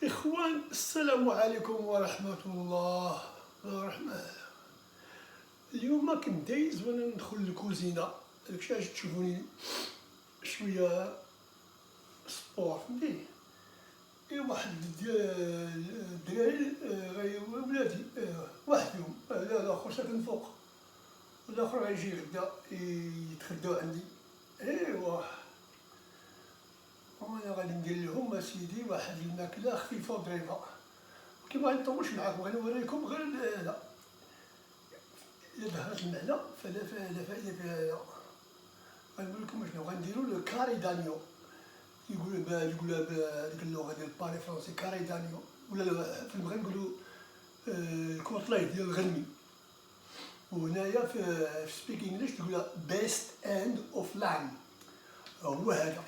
إخوان، السلام عليكم ورحمة الله ورحمة. اليوم كنت دايز وانا ندخل للكوزينة، داكشي علاش تشوفوني شوية سبور فهمتي. واحد الدراري ولادي، واحد فيهم الآخر ساكن فوق، والآخر غيجي غدا يتغداو عندي. إيوا وانا غادي ندير لهم اسيدي واحد الماكلة خفيفة وظريفة، كيما غادي نطولش معاكم، غادي نوريكم غير هذا. إلا ظهرت المعنى فلا فائدة في هذا. غنقول لكم شنو غنديرو، لو كاري دانيو، يقولها بهاديك اللغة ديال باري فرونسي كاري دانيو، ولا في المغرب نقولو الكوطليط ديال الغنمي، وهنايا في سبيك انجليش تقولها بيست اند اوف لام. هو هذا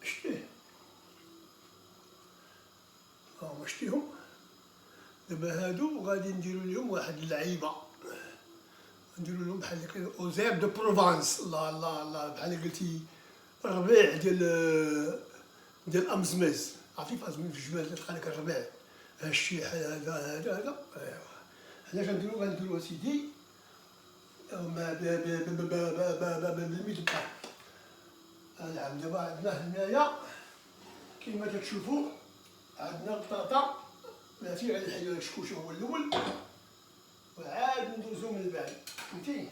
شتيه، هاهما شتيهم. دابا هادو غادي نديرو ليهم واحد اللعيبة، نديرو لهم بحال هكا اوزير دو بروفانس. الله الله الله، بحال قلتي الربيع ديال امزمز. عرفتي في امزمز في الجبال تلقى لك الربيع، هادشي هذا. ايوا حنا غنديرو اسيدي بالميت بحال هذا. دابا عندنا هنايا كيما تتشوفوا، عندنا البطاطا ماشي غادي نحيدو هاد الشكوشه هو الاول، وعاد ندوزو من بعد فهمتي،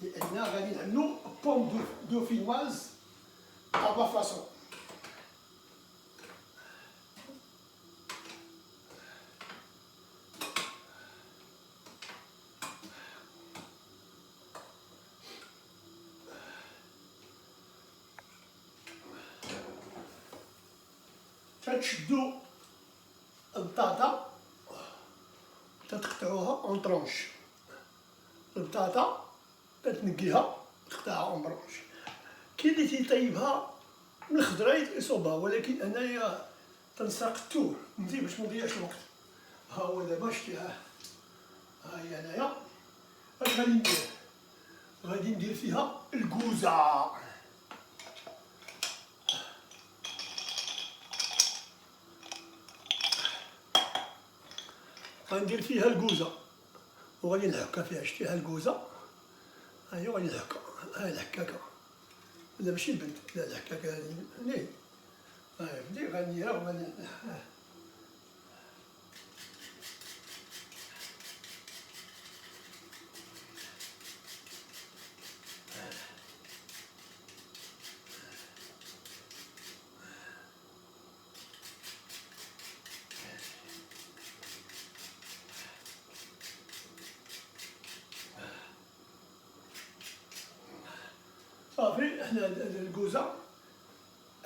لان غادي نعملو بوم دو فينواز ابا فاصون. تتشدو البطاطا تتقطعوها اون طرونش، البطاطا تتنقيها تقطعها اون طرونش. كاين اللي تيطيبها من الخضره يصوبها، ولكن انايا تنساق التور فهمتي باش منضيعش الوقت. ها هو دابا شتي، ها هي انايا اش غادي ندير، غادي ندير فيها الكوزه. غندير فيها الكوزه وغادي نحكها فيها، شتي ها الكوزه، ها هي غادي نحكها، ها الحكاكه، لا ماشي البنت، لا الحكاكه هادي هني، ها فهمتي. غنديرها وغادي صافي. حنا الكوزه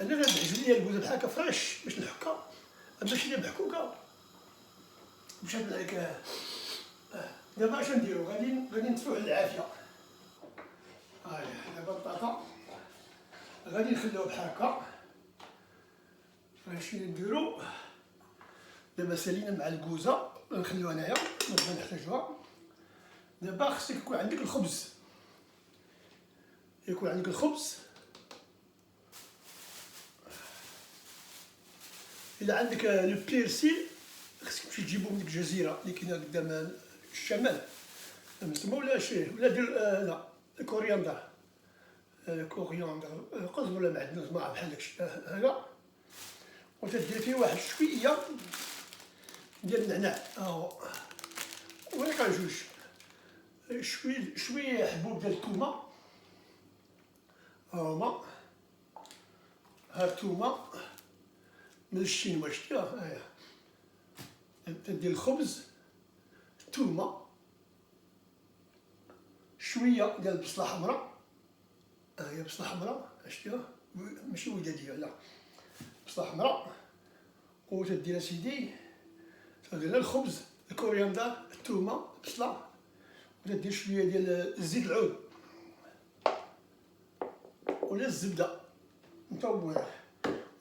انا غتعجبني ليا الكوزه بحال هكا فريش باش نحكها، باش هي محكوكه مشات معاك. دابا اش نديرو، غادي نطفيو على العافيه. هاهي دابا البطاطا غادي نخليوها بحال هكا. اش نديرو دابا، سالينا مع الكوزه نخليوها هنايا ما نحتاجوها. دابا خصك يكون عندك الخبز، الا عندك لو بيرسيل خصك تمشي تجيبو من ديك الجزيره اللي كاينه قدام الشمال تما، ولا شي ولا دير لا الكورياندر، قز ولا معدنوس ما بحال داكشي هذا، وتدير فيه واحد شويه ديال النعناع، ها هو ولكن جوج شويه حبوب ديال الثومه، ها هما، ها الثومه من الشينوا شتيها، ها هي تدير الخبز، الثومه، شويه ديال البصله حمراء، ها هي بصله حمراء شتيها ماشي وداديه، لا بصله حمراء. وتدير اسيدي تدير الخبز، الكورياندر، الثومه، البصله، وتدير شويه ديال الزيت العود ولا الزبده مطوله،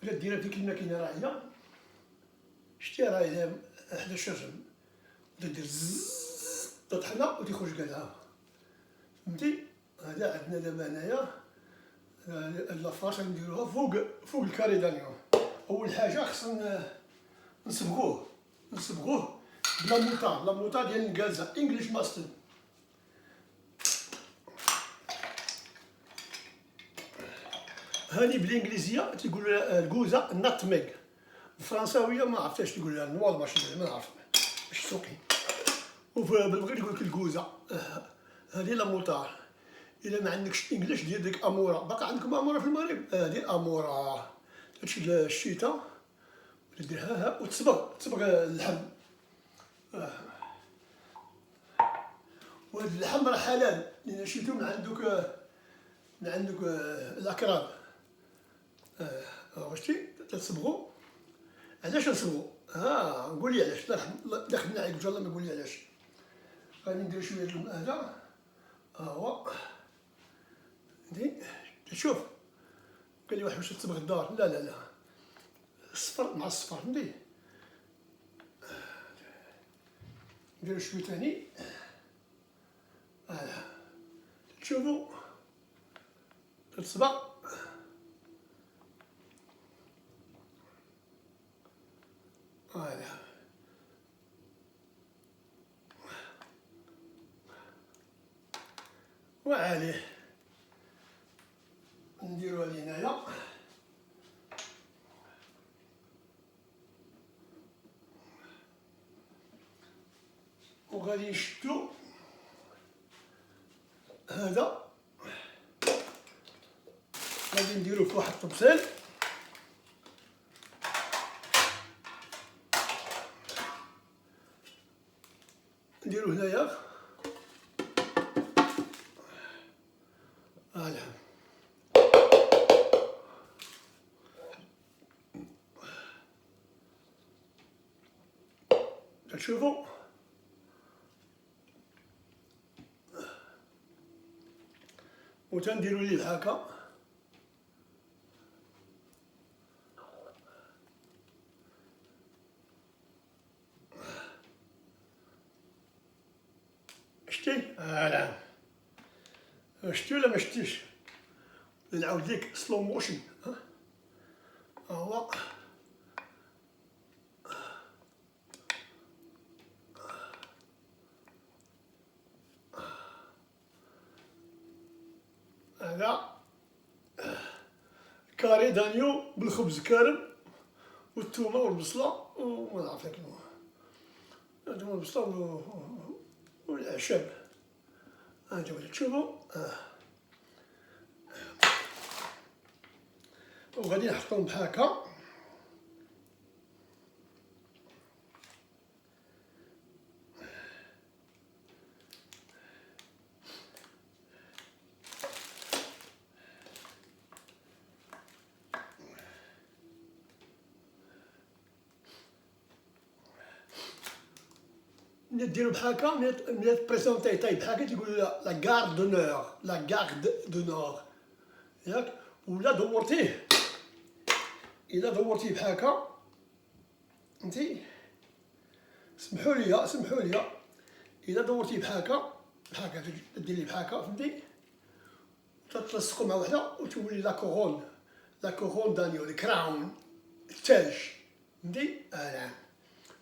ولا ديرها في الماكينه راه هي شتيها، راه هي 11 جرم، تدير زز تطحنها وتخرج كاع فهمتي. هذا عندنا دابا هنايا لافاش نديروها فوق الكاري دانيو. اول حاجه خصنا نصبغوه بلا موطا ديال الكازا انجليش ماستر. هاني بالانجليزيه تيقولوا الكوزا الناتميغ، الفرنساويه ما عرفتش تقول لها النوار ماشي ما نعرف باش تسوقي، وبالمغرب يقول لك الكوزا. هذه لا موطار. الا ما عندكش انجليش دير ديك اموره. باقا عندكم اموره في المغرب؟ هذه اموره تشد الشتاء ديرها وتصبغ اللحم. وهذا اللحم راه حلال لان شيتو من عندك الاكراد. واش تصبغوا؟ علاش نصبغوا؟ نقول لي علاش. لا خدنا عليك الله ما قول لي علاش. غادي ندير شويه الماء هذا. هو هادي شوف قال لي واحد واش تصبغ الدار. لا الصفر مع الصفر فهمتي. ندير شويه ثاني. تشوفوا تصبغ. وعليه نديروها لهنايا. وغادي نشدو هذا غادي نديروه في واحد الطبسيل. نديرو هنايا. تشوفوا وتنديرو ليه هكا. شتي؟ شتي ولا ما شتيش؟ نعاود ليك سلو موشن. هو هذا كاري دانيو بالخبز كارم والثومه والبصله وما نعرف لك هادو البصله والأعشاب. هانتوما تشوفوا. وغادي نحطهم بحال هكا. نديرو بحال هكا. ملي تبريزونتي طيب بحال هكا تيقولوا لا غارد دو نور، لا غارد دو نور ياك. ولا دورتيه، الا دورتيه بحال هكا فهمتي. سمحوا لي الا دورتيه بحال هكا ديريه بحال هكا فهمتي. تلصقو مع وحده وتولي لا كورون دانيو الكراون التاج فهمتي.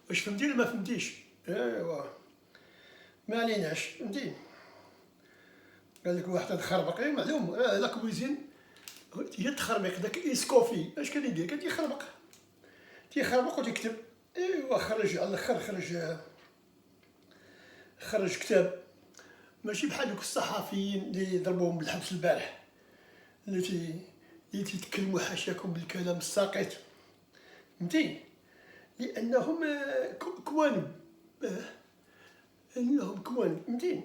واش فهمتي ولا ما فهمتيش؟ ايوا ما عليناش فهمتي. قال لك واحد تخربق معلوم. لا كويزين هي تخربق. داك اسكوفي اش كان يدير؟ كان تيخربق وتكتب. ايوا خرج على الاخر خرج كتاب. ماشي بحال دوك الصحفيين اللي ضربوهم بالحبس البارح اللي تيتكلموا حاشاكم بالكلام الساقط فهمتي. لانهم كوانب. فهمتي.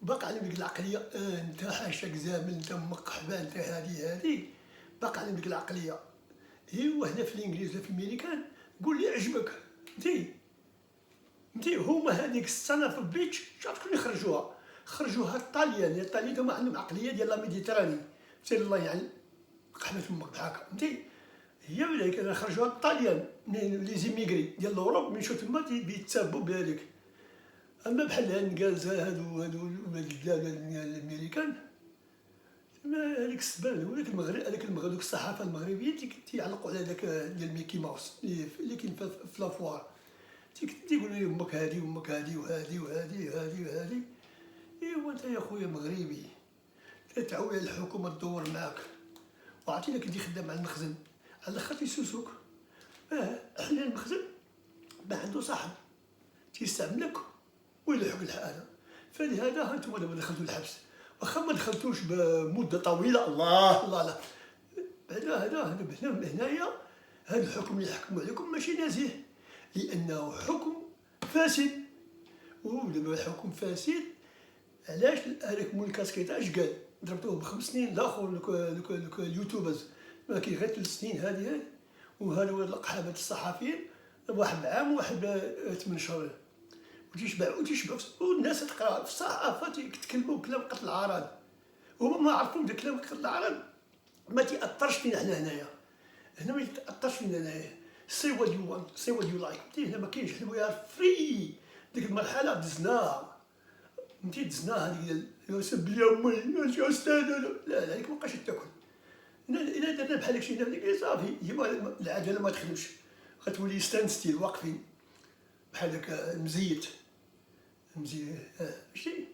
باقي عليهم ديك العقليه. انت حاشاك زامل، انت مقحبه، انت هادي باقي عليهم ديك العقليه. ايوا هنا في الانجليز ولا في الميريكان قول لي عجبك فهمتي. هما هذيك السنه في البيتش شاف شكون اللي خرجوها الطاليان هما عندهم عقليه ديال لا ميديتراني. سير الله يعني قحبه فمك بحال هكا فهمتي. هي ولا خرجوها الطاليان لي زيميغري ديال لوروب من شو تما بيتسابوا بهذيك. اما بحال الانجاز هادو ولاد البلاد الامريكان هذيك السبان هو المغرب، دوك الصحافه المغربيه تيعلقوا على داك ديال ميكي ماوس اللي كاين في لافوار، تيقولوا لي امك هادي وامك هادي وهادي وهادي وهادي وهادي. ايوا انت يا خويا مغربي كتعول على الحكومه تدور معاك، وعرفتي الا كنتي خدام مع المخزن على الاخر تيسوسوك. حنا المخزن ما عنده صاحب تيستعملك ويلحق الحاله، فلهذا هانتوما دابا دخلتوا الحبس، واخا ما دخلتوش بمده طويله. الله الله لا، هذا هنايا هذا الحكم اللي حكموا عليكم ماشي نزيه، لانه حكم فاسد. ودابا الحكم فاسد علاش؟ هذاك مول الكاسكيطه اش قال؟ ضربتوه ب5 سنين. الاخر دوك اليوتيوبرز ما كاين غير 3 سنين هذه، وهذا هو القحابه الصحفيين واحد عام وواحد 8 شهور. وتيشبعوا والناس تقرا في الصحافه تيتكلموا كلام قتل العراض، هما ما عرفوا بدا كلام قتل العراض ما تيأثرش فينا حنا هنايا. هنا ما يتأثرش فينا هنايا. سي وات يو وانت، سي وات يو لايك. هنا ما كاينش حنا وي ار فري. ديك المرحله دزناها، دزناها هذيك ديال سب لي امي يا استاذ. لا هذيك مابقاش تاكل. الا درنا بحال هادشي هنا هذيك صافي يبقى العجله ما تخدمش، غتولي ستاند ستيل واقفين بحال داك المزيت ماشي.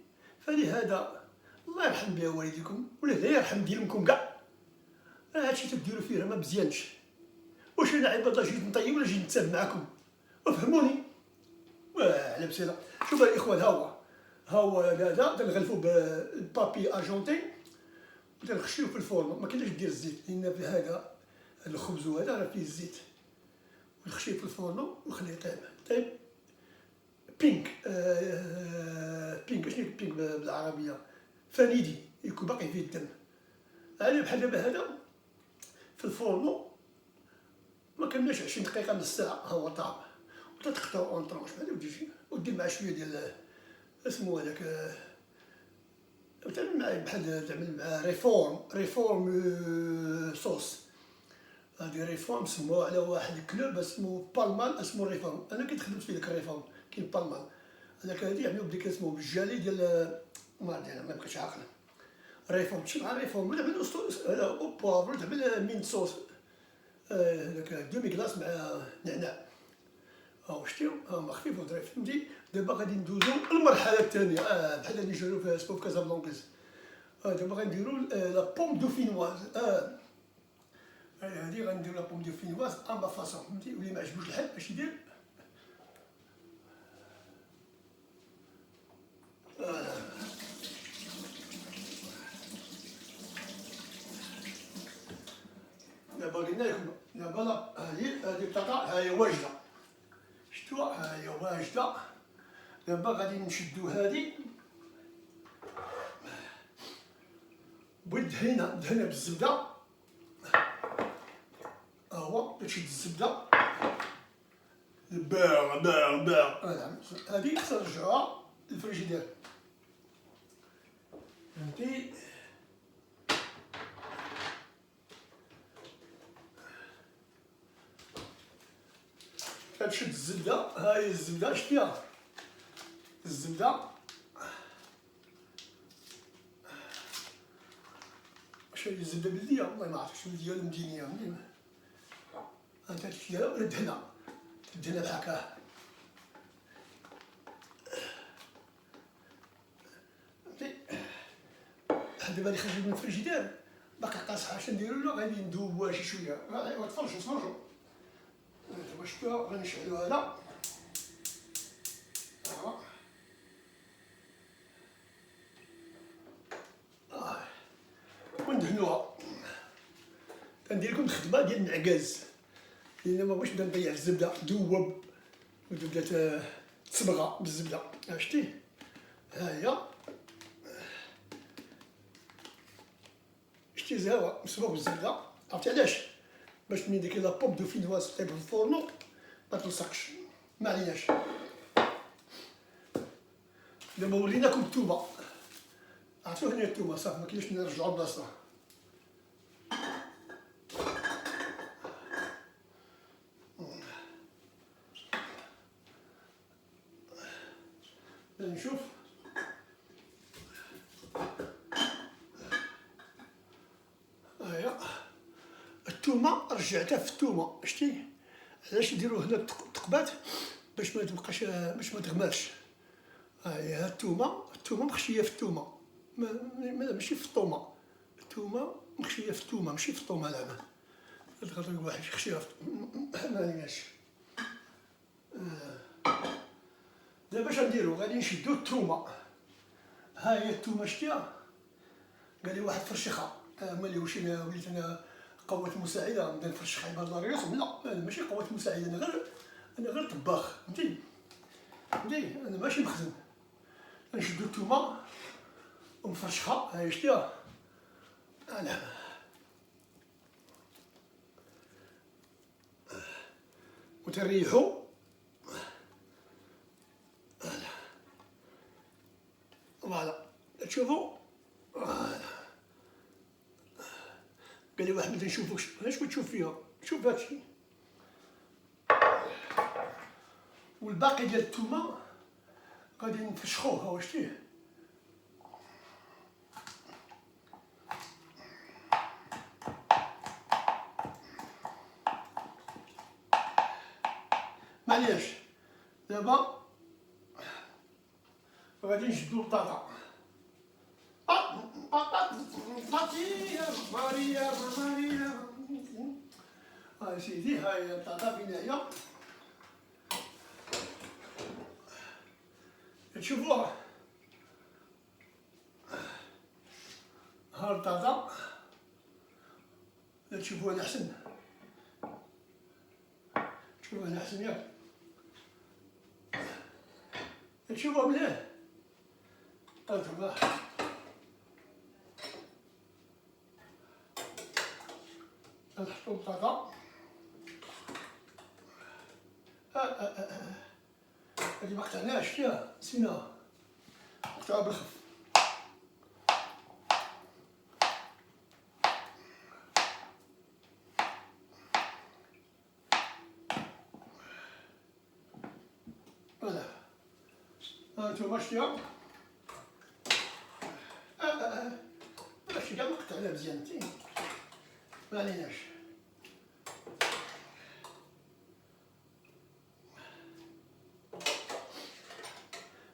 فلهذا الله يرحم بها والديكم ولا لا يرحم ديالكم كاع. هادشي تديروا فيه راه ما مزيانش. واش انا عباد الله جيت نطيب ولا جيت نتساب معاكم؟ وفهموني. على بسيطه. شوف الاخوان، ها هو هذا تنغلفوه بالبابي ارجونتي وتنخشيوه في الفرن. ما كاينلاش دير الزيت لان في هذا الخبز وهذا راه فيه الزيت، ونخشيه في الفرن ونخليه طيب بينك. بينك شنو بينك بالعربيه؟ فانيدي، يكون باقي فيه الدم. على بحال دابا هذا في الفرن ما كملش 20 دقيقه نص ساعه ها هو طاب. وتقطعو اون طرونش بحال ودير ودير معاه شويه ديال اسمو هذاك تعمل معاه بحال تعمل معاه ريفورم صوص. هادي ريفورم سموها على واحد الكلوب اسمو بالمان، اسمو ريفورم. انا كنت خدمت في داك الريفورم. كاين بالمان هذاك هادي عملو بديك اسمو بالجالي ديال ما بقيتش عاقل. ريفورم تمشي مع ريفورم تعمل هذا او بوافر، تعمل مين صوص هذاك دومي كلاص مع نعناع. شتيو خفيف وظريف فهمتي. دابا غادي ندوزو المرحله الثانيه بحال اللي جربوا فيها سبوف كازابلانكاز. دابا غنديرو لا بوم دوفينواز. هادي غنديرو لا بوم دوفينواز با فاصون فهمتي. واللي ما عجبوش الحل اش يدير؟ دابا قلنا لكم دابا هادي البطاطا ها هي واجده. شتوها ها هي واجده. دابا غادي نشدو هادي بالدهينه، دهنه بالزبده. هو تشد الزبده باع. هادي خصنا نرجعوها للفريجيدير فهمتي. كتشد الزبده، ها هي الزبده شتيها الزبده. واش هي الزبده بلديه؟ والله ما عرفتش بلديه ولا مدينيه. انت تشدها ولا دهنه بحال هكا فهمتي. دابا اللي خرجت من الفريجيدير باقي قاصحه. اش نديرو له؟ غادي ندوبوها شي شويه. تفرجوا دابا شتوها غنشعلو هذا وندهنوها. كندير لكم الخدمه ديال النعكاز لان ما بغيتش نبدا نضيع الزبده دوب وتبدا تصبغه بالزبده. شتي ها هي شتي زهوه مصبوغ بالزبده. عرفتي علاش؟ باش ملي ديك لا بوم دوفينواز طيب في الفورنو ما تلصقش. ما عليناش. دابا وريناكم التومه. عرفتوا هنا التومه صافي ما كاينش نرجعوا لبلاصتها. نشوف الثومه رجعتها في الثومه، شتي علاش نديرو هنا التقبات باش ما تبقاش، باش ما تغمرش. ها هي الثومه مخشيه في الثومه، ماشي في الطومه. الثومه مخشيه في الثومه ماشي في الطومه. زعما تقدر واحد يخشيها في ماشي. دابا اش غنديرو؟ غادي نشدو الثومه. ها هي الثومه شتيها، قال لي واحد فرشخها. ملي وليت انا قوة مساعدة نبدا نفرشخ عباد الله يرحم. لا ماشي قوة مساعدة، انا غير طباخ، فهمتي؟ انا ماشي مخزن. نشدو الثومه ونفرشخها. هاي شتيها، انا وتريحو. فوالا تشوفو. فوالا قال لي واحد ما تنشوفوكش. علاش كتشوف فيها؟ شوف هادشي. والباقي ديال الثومه غادي نفشخوه. ها شتيه، معليش. دابا غادي نشدو البطاطا. ماريا ها سيدي، هاي البطاطا فين هي؟ تشوفوها، ها البطاطا. تشوفوها انا احسن، تشوفوها انا احسن ياك. تشوفوها مليح. هانتوما نحطو البطاطا. هادي ما قطعناهاش، فيها نسيناها، نقطعوها بالخف. فوالا هانتوما شتيها. ماشي كاع ما قطعناها مزيان، فهمتي؟ معليناش.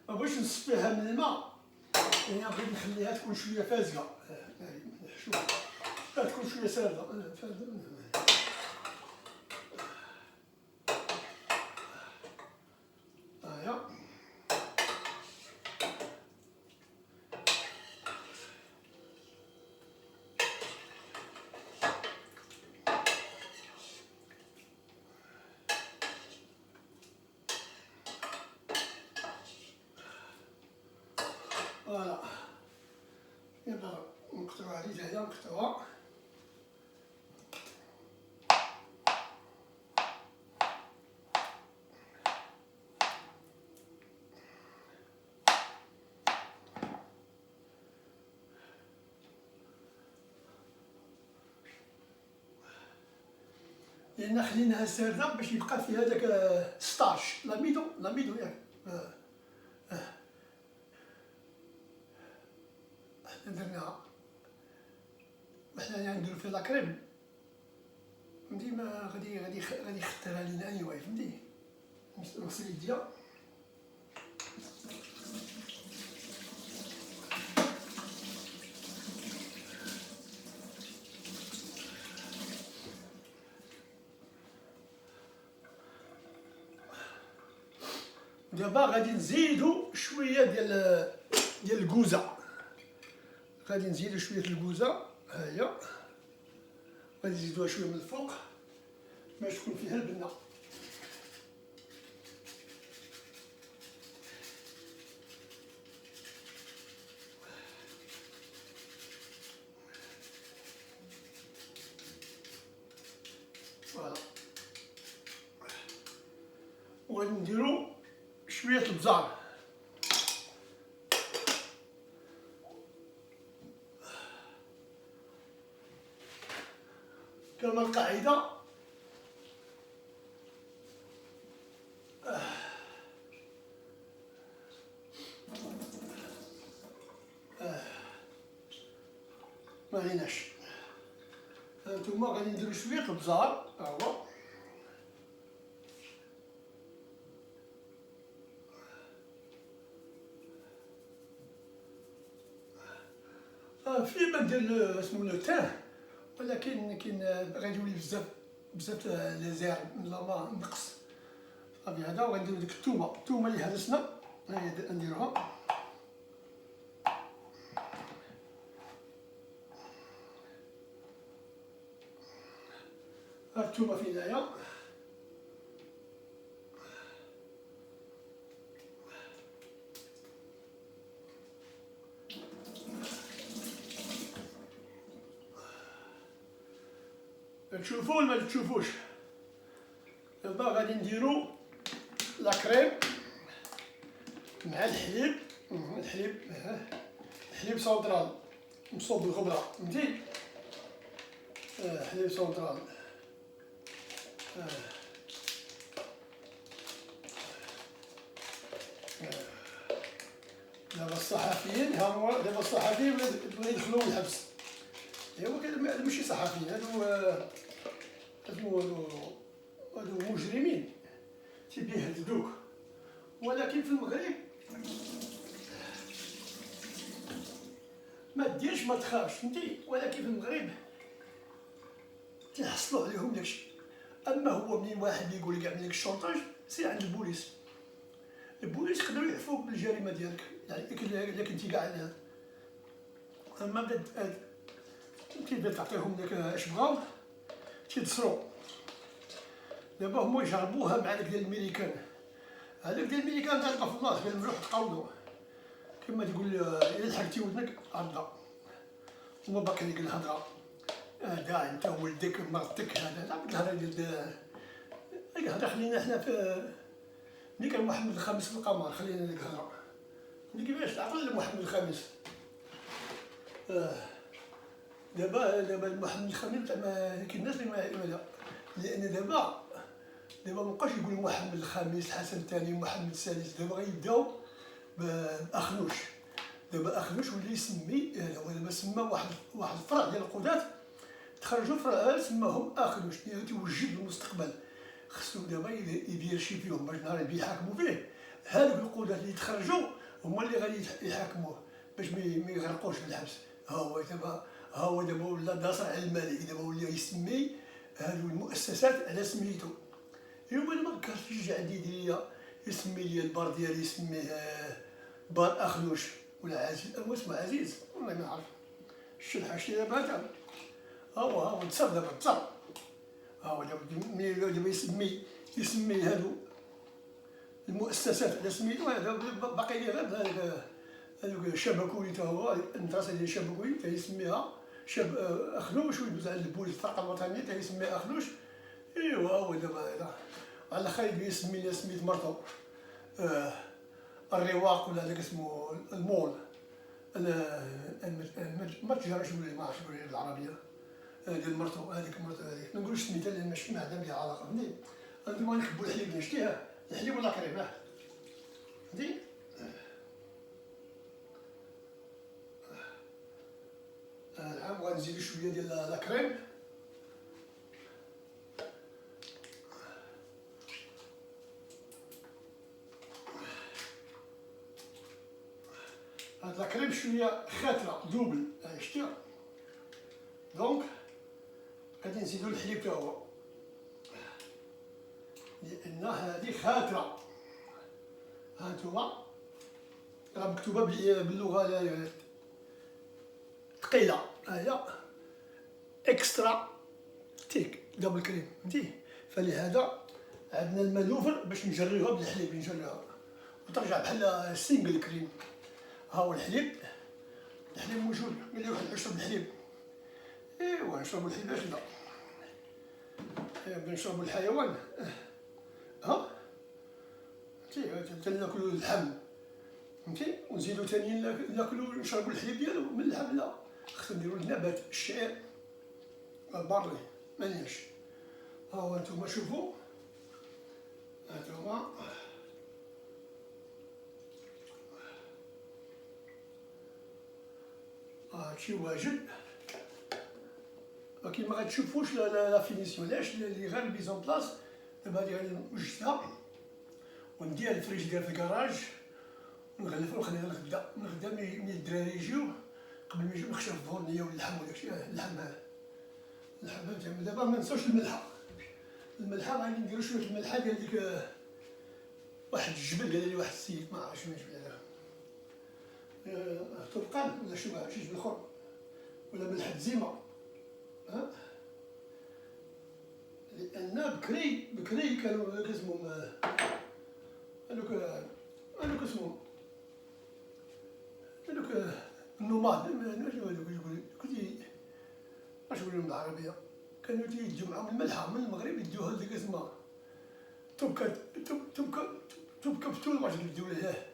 مبغيتش نصفيها من الماء، يعني بغيت نخليها تكون شويه فازقه. شوف تكون شويه ساردة. هاهي فوالا. يبقى نقطعوها هادي حتى هي، نقطعوها. لأن خليناها ساردة باش يبقى فيها داك ستاش، لاميدو ياك. حنا درناها، وحنايا نديرو فيها لاكريم، فهمتي؟ ما غادي يختارها لينا اني واي، فهمتي؟ نغسل يديا. دابا غادي نزيدو شويه ديال الكوزه. غادي نزيدو شويه الكوزه. ها هي غادي نزيدوها شويه من الفوق باش تكون فيها البنه. فوالا وغادي نديرو شويه البزار. كما القاعده ما عليناش. وانتوما غادي نديرو شويه البزار، ها هو. في ما ندير سمو لو تاه، ولكن كاين غادي يولي بزاف لي زير لا ما نقص. صافي هذا، وغنديرو ديك الثومه اللي هرسنا، هاهي نديروها. ها الثومه في هنايا. تشوفوا ولا ما تشوفوش؟ دابا غادي نديرو لا كريم مع الحليب. الحليب سونطرال مصوب بالخضره، فهمتي؟ حليب سونطرال. دابا الصحفيين ها هو، دابا الصحفيين بغا يدخلوا الحبس. ايوا هادو ماشي صحفيين، هادو مجرمين تيبيهددوك. ولكن في المغرب ما ديرش ما تخافش، فهمتي؟ ولكن في المغرب تيحصلوا عليهم داكشي. اما هو منين واحد يقول لك يعمل لك الشونطاج، سير عند البوليس. البوليس يقدروا يعفوك بالجريمه ديالك، يعني الا كنتي كاع. اما تبدا تعطيهم داك اش بغاو تيدسرو. دابا هما يجربوها مع داك ديال الميريكان. هذاك ديال الميريكان تلقى في البلاصه ديال الملوح تقاوضو، كما تقول الا لحقتي ودنك عضا وما باقي ديك الهضره. كاع انت ولدك مرتك، هذا ديك الهضره ديال ديك الهضره. خلينا حنا في ملي كان محمد الخامس في القمر، خلينا ديك الهضره. ملي كيفاش تعقل محمد الخامس. دابا محمد الخامس زعما كاين الناس اللي ما، لان دابا مابقاش يقولوا محمد الخامس، الحسن الثاني، محمد السادس. دابا غيبداو بأخنوش. دابا أخنوش ولي يسمي، دابا سما واحد الفرع ديال القضاة تخرجوا فرع سماهم أخنوش، يعني توجد بالمستقبل. خصو دابا يدير شي فيهم باش نهار اللي يحاكموا فيه، هادوك القضاة اللي تخرجوا هما اللي غادي يحاكموه باش ما يغرقوش في الحبس. ها هو دابا ولا ناصر على المالك، دابا ولا يسمي هادو المؤسسات على سميتو. ايوا انا ما كرهتش عندي يدير يسمي لي البار ديالي يسميه بار أخنوش ولا عزيز. هو اسمه عزيز والله ما عرف الشلحه شتي دابا هذا. ها هو تصر دابا تصر. ها هو دابا يسمي هادو المؤسسات على سميتو. هذا باقي لي غير هذوك شبكوي، تا هو المدرسه ديال شبكوي تيسميها أخنوش، ويدوز على البوليس الفرقه الوطنيه تيسميها أخنوش. ايوا هو دابا هذا على خايب يسمي سميت مرتو الرواق ولا هذاك اسمه المول. المتجر شنو ما عرفتش نقول بالعربيه ديال مرتو. هذيك مرتو هذيك ما نقولش سميتها لان ماشي ما عندها بها علاقه، فهمتي؟ انتما نكبوا الحليب نشتيها، الحليب ولا كريم، فهمتي؟ نعم. وغنزيدو شويه ديال لا كريم. هاد لا كريم شويه خاتره دوبل، شتيها. دونك غادي نزيدو الحليب تا هو، لان هادي خاتره. هانتوما راه مكتوبه باللغه ثقيله، هاهي اكسترا تيك دبل كريم، فهمتي؟ فلهذا عندنا الماء الاوفر باش نجريوها بالحليب، نجريوها وترجع بحال سينجل كريم. ها هو الحليب موجود. قال لي واحد نشرب الحليب. ايوا نشربو الحليب، علاش لا؟ نشربو الحيوان. ها فهمتي؟ ناكلو اللحم، فهمتي؟ ونزيدو ثاني ناكلو نشربو الحليب ديالو من اللحم. لا، خصنا نديرو النبات الشعير البارلي مانيش. ها هو نتوما شوفو، هانتوما هادشي واجد. ولكن ما غتشوفوش لا فينيسيون. علاش؟ اللي غير ميزون بلاص. دابا هادي غادي نوجدها ونديها الفريجيدير في الكراج ونغلفها ونخليها لغدا من الدراري يجيو قبل ما يجيو نخشى الفورنيه واللحم وداكشي. اللحم فهمتي. دابا ما نساوش الملحه غادي نديرو شويه الملحه ديال ديك واحد الجبل قال لي واحد السيد ما عرفتش شنو الجبل هذا، طرقان ولا شي جبل اخر ولا ملحه زيمه. لان بكري كانوا كاسمهم هذوك اسمهم النوماد. اش نقول لهم بالعربيه؟ كانوا تيجيو معاهم الملحه من المغرب يديوها لديك اسمها توبكا بتول واش يديو ليه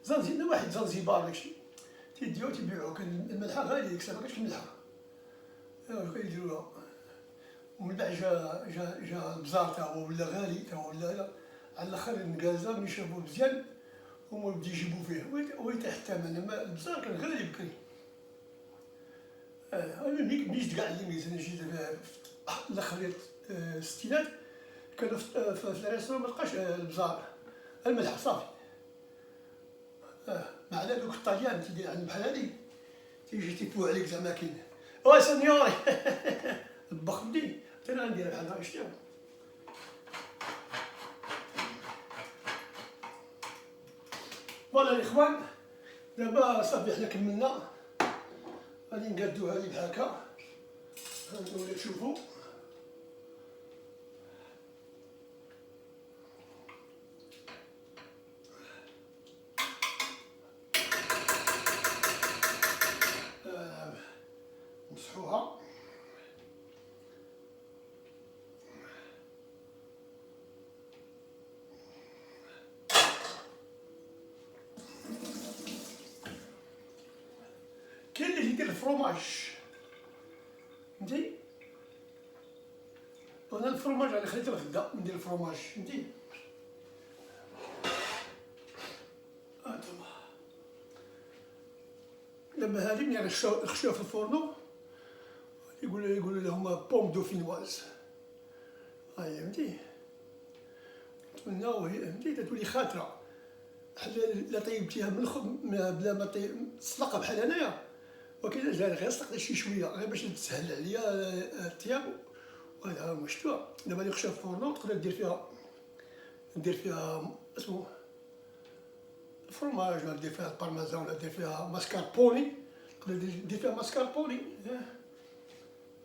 زنزيبار. واحد زنزيبار داكشي تيديوها تيبيعوها. كان الملحه غاليه ديك الساعه مكانش الملحه كيديروها. ومن بعد جا البزار تا هو ولا غالي تا هو ولا على الاخر النكازه ملي شافوه مزيان هما بداو يجيبو فيه ويتحتمل. اما البزار كان غالي بكري. انا ملي كاع اللي ميزان جيت في الاخر الستينات كانوا في الريستورون ملقاش البزار الملح صافي. مع على دوك الطاليان تيدير عند بحال هادي تيجي تيفوه عليك زعما كاين سنيوري البخ بدي حتى انا نديرها بحال هكا. شتيها فوالا الاخوان. دابا صافي حنا كملنا. غادي نقادو هادي بحال هكا. هانتوما اللي تشوفو نمسحوها. كاين اللي يدير الفرomاج فهمتي. وانا الفرomاج راني خليته لغدا ندير الفرomاج فهمتي. هانتوما دابا هادي ملي نخشوها في الفورنو يقولوا لهم بوم دوفينواز. هاهي فهمتي. نتمناو فهمتي تولي خاطره بحال لا طيبتيها بلا ما تسلقها بحال هنايا. وكاين جاري غير سلقت شي شويه غير باش تسهل عليا الطياب. وهذا هو شفتوها. دابا اللي خشوها في الفورنو تقدر دير فيها اسمو الفرماج ولا دير فيها البارميزان ولا دير فيها ماسكاربوني. تقدر دير فيها ماسكاربوني.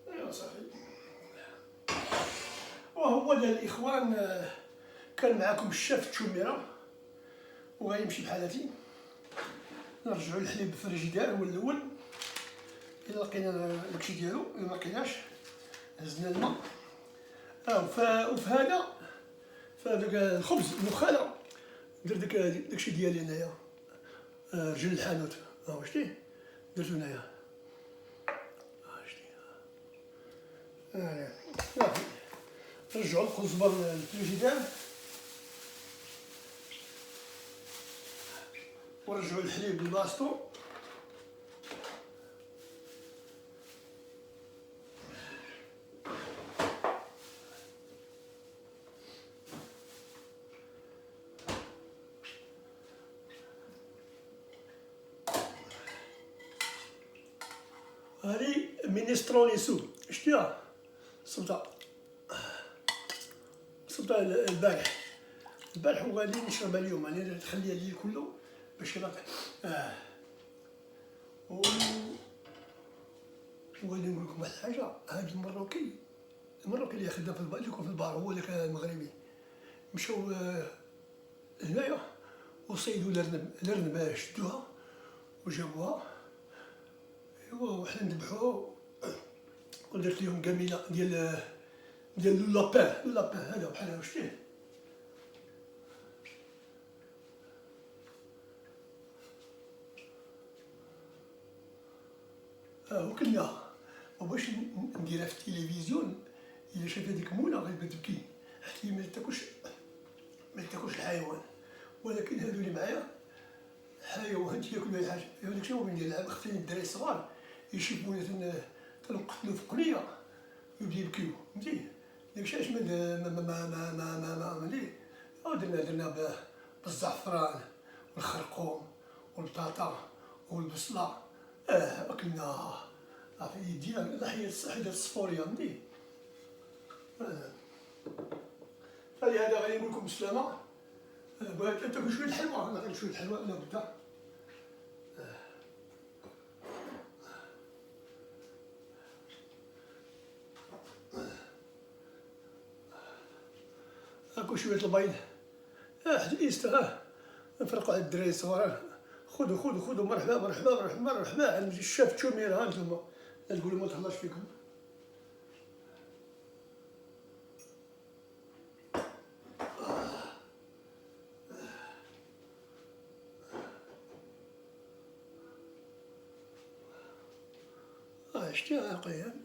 ايوا صافي. وهو الاخوان كان معكم الشاف تشوميره وغيمشي بحال هادي. نرجعو الحليب في الفريجيدير هو الاول. الا لقينا داكشي ديالو الا ملقيناش هزنا الماء. وفي هذا فهاداك الخبز النخاله درت داكشي ديالي هنايا رجل الحانوت. شتيه درتو هنايا. شتيه صافي. نرجعو القزبر للفريجيدير ونرجعو الحليب لبلاصتو. هادي مينستروني سوب. شتيها صبتها البارح وغادي نشربها اليوم. يعني نخليها الليل كله باش يرقع. وغادي نقول لكم واحد الحاجه. هاد المروكي اللي خدام في البار اللي يكون في البار هو داك المغربي مشاو هنايا وصيدوا الارنب شدوها وجابوها. ايوا وحنا نذبحوها ودرت لهم كميله ديال لابان هذا بحال هذا. شتيه وكلناها. مابغيتش نديرها في التلفزيون. الا شافت هذيك مولا غيبدا تبكي حتى ما تاكلش الحيوان. ولكن هادو اللي معايا حيوان تياكل هاد الحاجه. داكشي هو ندير. اختي الدراري الصغار يشوفوني تنقتلو في قنيه يبدا يبكيو فهمتي. داكشي علاش ملي درنا بالزعفران والخرقوم والبطاطا والبصله. أكلنا عرفتي يدينا الناحية الصحية ديال الصفورية فهمتي. فلهذا غادي نقول لكم بسلامة. بغيت تاكل شوية الحلوى، نعطيك شوية الحلوى أنا بدا. هاكو شوية البيض، حد الإيستا، نفرقو على الدراري الصغار. خذوا مرحبا مرحبا مرحبا مرحبا عند الشاف التومير. ها نتوما لا تقولوا ما تهلاش فيكم. شتي عاقية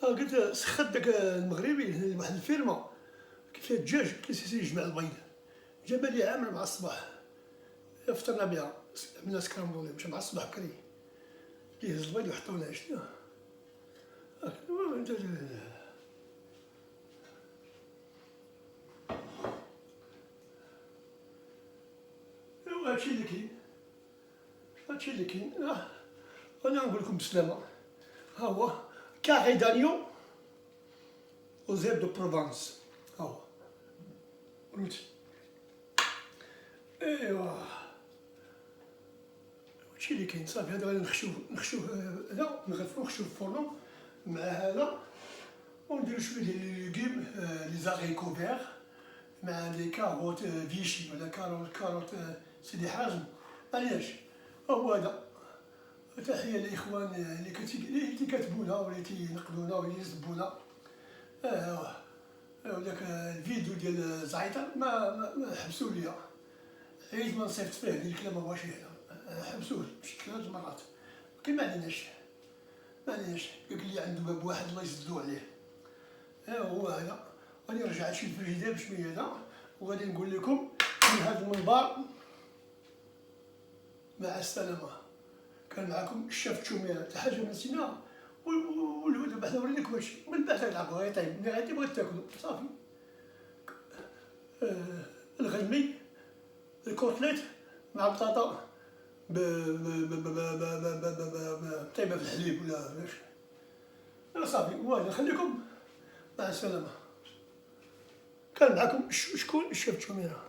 قلت سخت داك المغربي واحد الفيرما فيها الدجاج كيسيسي يجمع البيض. جابها لي عامر مع الصباح، فطرنا بها، عملنا سكرامبولي مشى مع الصباح بكري كيهز البيض ويحطو لنا شتي. هادشي اللي كاين. أنا نقول لكم بسلامة. ها هو كاري دانيو وزير دو بروفانس. ها هو فهمتي. ايوا هادشي اللي كاين صافي. هذا غادي نخشوه هذا نغرفوه نخشوه في الفرن مع هذا، ونديرو شويه ديال لي ليغوم لي زاريكو فيغ مع لي كاروت فيشي ولا كاروت سيدي حازم. معليش هو هذا. تحية للإخوان اللي كاتبونا واللي تينقدونا واللي يسبونا. وداك الفيديو ديال زعيطر ما حبسوا ليا، عييت ما نصيفط فيه ديال الكلام مابغاش حبسوه شي 3 مرات. ولكن معليناش قالك لي عنده باب واحد الله يسدو عليه. هو هذا. غادي نرجع هادشي الفريجيدير بشويه هذا، وغادي نقول لكم من هذا المنبر مع السلامة. كان معكم الشاف التوميرة. حتى حاجة ما نسيناها، دابا حنا وريناكم هادشي من بعد تلعبوا غير طيب ملي غادي بغيت تاكلوا صافي. الغلمي الكوتليت مع البطاطا طيبة في الحليب ولا ماشي صافي. وهذا نخليكم مع السلامة. كان معكم شكون الشاف التوميرة.